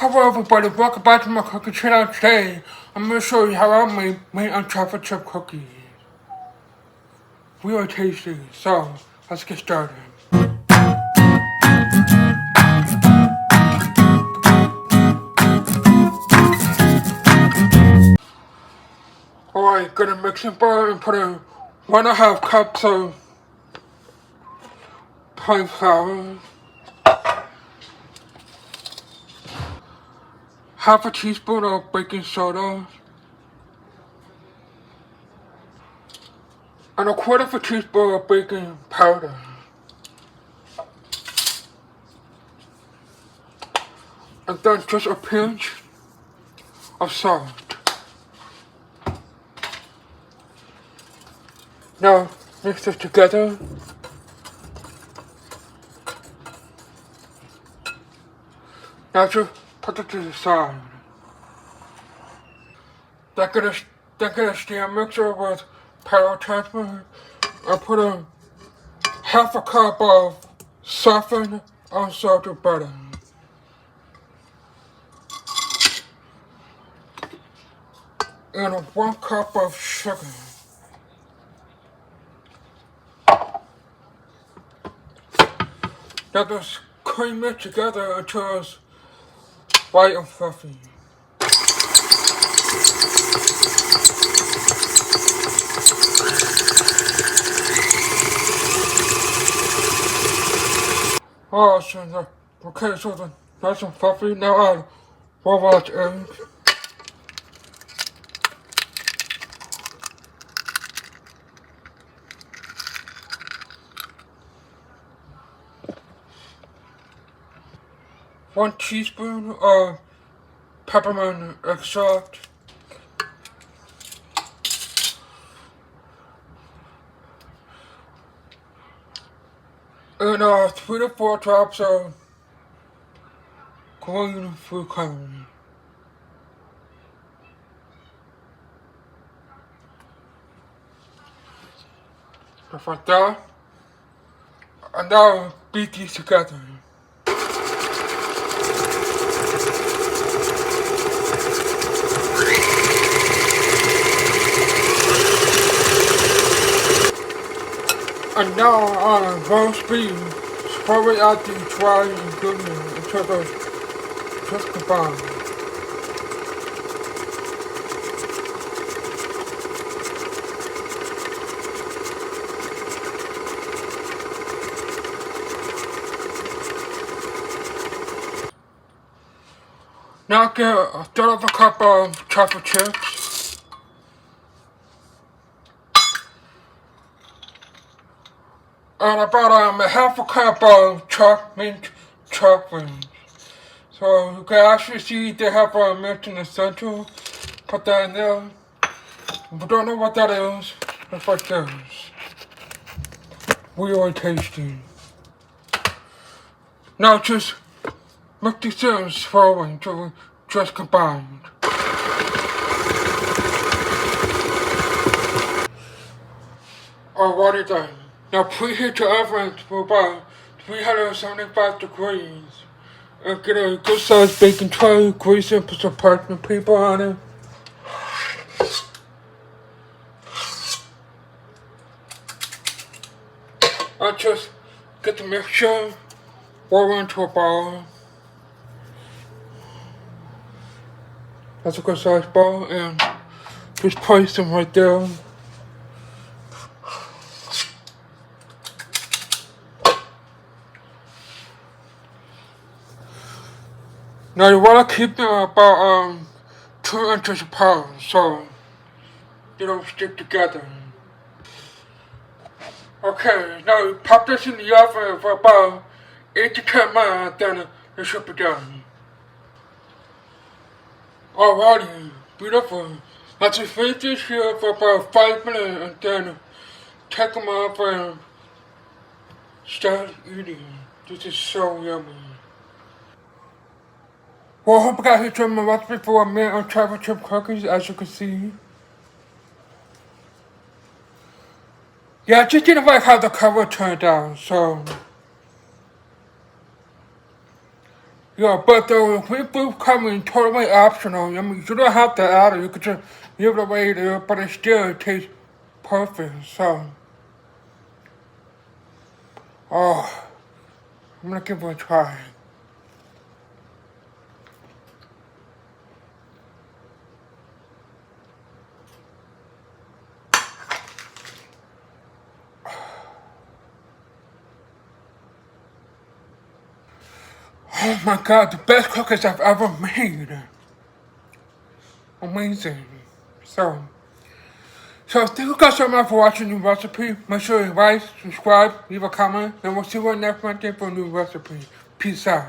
Hello everybody, welcome back to my cookie channel. Today, I'm going to show you how I made chocolate chip cookies. Really tasty, so let's get started. Alright, get a mixing bowl and put in 1.5 cups of plain flour, half a teaspoon of baking soda, and 1/4 teaspoon of baking powder. And then just a pinch of salt. Now mix this together. Now just put it to the side. Then get a stand mixer with powder transfer. I put in half a cup of softened unsalted butter. And 1 cup of sugar. Now just cream it together until it's white and fluffy. Oh, so okay, so the nice and fluffy. Now add 4 large eggs. One teaspoon of peppermint extract. And 3 to 4 drops of green food coloring. Just like that. And now beat these together. And now on low speed, slowly add the dry ingredients until they're just combined. Now get a third of a cup of chocolate chips. And about half a cup of mint chocolate. So you can actually see they have a mint in the center. Put that in there. If you don't know what that is, it's like this. Really tasty. Now just mix these things slowly until just combined. Alrighty then. Now preheat your oven to about 375 degrees. And get a good sized baking tray, grease it, and put some parchment paper on it. And just get the mixture, pour into a bowl. That's a good sized bowl, and just place them right there. Now you want to keep them about 2 inches apart so they don't stick together. Okay, now you pop this in the oven for about 8 to 10 minutes, then it should be done. Alrighty, beautiful. Now just leave this here for about 5 minutes and then take them off and start eating. This is so yummy. Well, I hope you guys enjoyed my recipe for mint chocolate chip cookies, as you can see. Yeah, I just didn't like how the cover turned out, so Yeah, but the whipped cream coming totally optional. I mean, you don't have to add it. You could just leave it away there, but it still tastes perfect. So, oh, I'm gonna give it a try. Oh my god, the best cookies I've ever made. Amazing. So, thank you guys so much for watching the new recipe. Make sure you like, subscribe, leave a comment, and we'll see you next Monday for a new recipe. Peace out.